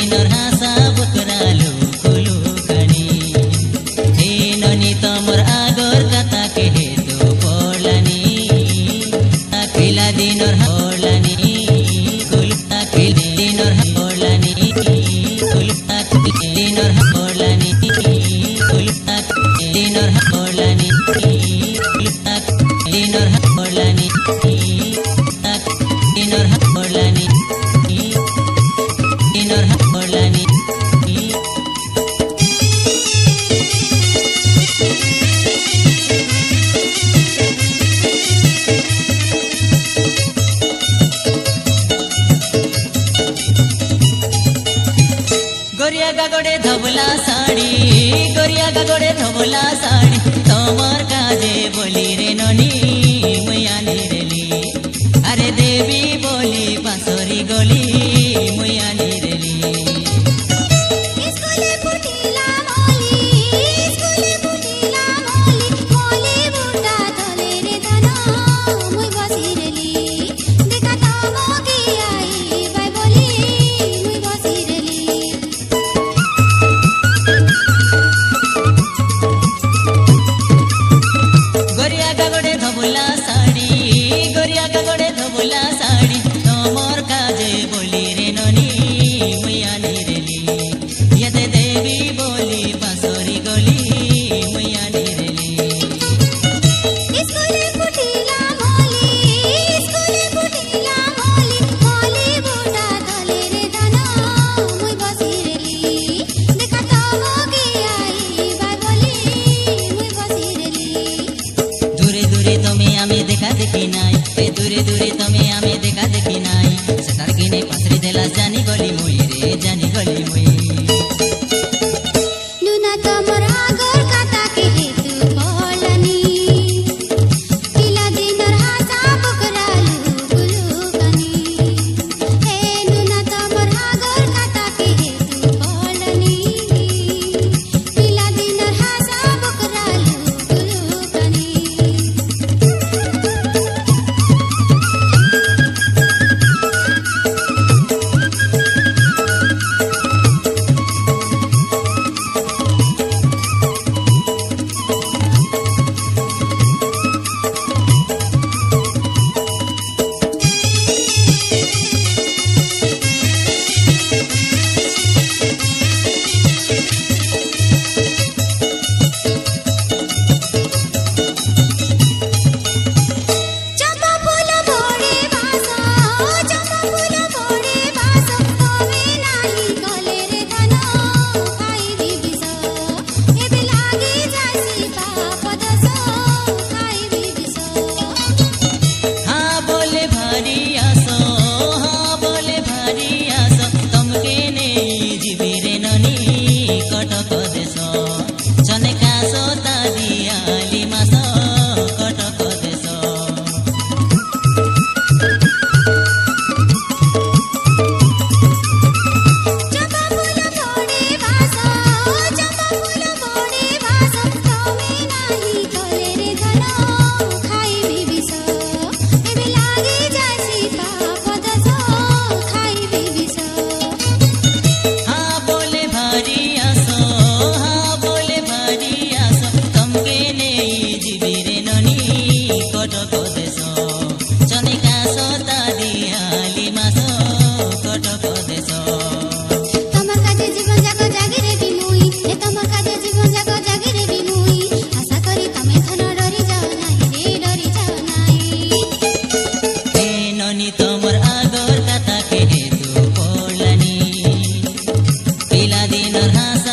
दिनर हासा बुकरालु कुलु कणी हे ननी तमर आगर कथा के हेतु पड़लानी पिला दिनर पड़लानी कुलु ताकिल दिनर पड़लानी कुलु ताकिल दिनर पड़लानी कुलु ताकिल दिनर पड़लानी कुलु ताकिल दिनर पड़लानी दिनर पड़लानी दिनर पड़लानी गोरिया गागोड़े धबला साड़ी गोरिया गागोड़े धबला साड़ी तमर काजे बोली रे ननी मुया निरेली अरे देवी बोली बांसुरी गोली मुया निरेली स्कूले फुटिला मोली मोली बुटा तले रे धन मुई बसिरेली देखा तमो की आई बाई बोली मुई बसिरेली गोरिया गागोड़े धबला साड़ी गोरिया गागोड़े धबला साड़ी तमर काजे बोली रे ननी मुया निरेली यदे देवी बोली बांसुरी गोली मुया निरेली स्कूले फुटिला मोली मोली बुटा तले रे धन मुई बसिरेली देखा तमो की आई बाई बोली मुई बसिरेली दूरे दूरे तमे आमे देखा देखी नाई ए दूरे दूरे तमे आमे देखा देखी नाई सेतार गिने पासरी देला जानी गली मुई रे जानी गली मुई नुना तमर आगर कथा के हेतु पड़लानी पिला दिनर हासा बुकरालु कुलु कनी हे नुना तमर आगर कथा के हेतु पड़लानी पिला दिनर हासा बुकरालु कुलु कनी चंपा फूल भोरे बासा तमे नाही गले रे धन खाइबी बिस एबे लागी जासी पाप दस खाइबी बिस हाँ बोले भारी आसो तमके नेई जीवी रे ननी कटक देश जने कासो तादियाली मास कटक देश चंपा फूल भोरे बासा तमे नाही गले रे धन खाइबी बिस एबे लागी जासी पाप दस खाइबी बिस हाँ बोले भारी आसो तमके नेई जीवी रे ननी कटक देश जने कासो तादियाली मास कटक देश तमर काजे जीवन जाको जागिरे भी मुई ए तमर काजे जीवन जाको जागिरे भी मुई आशा करी तमे धन डरी जाओ नाही रे डरी जाओ नाही हे ननी तमर आगर कथा के हेतु पड़लानी पिला दिनर हास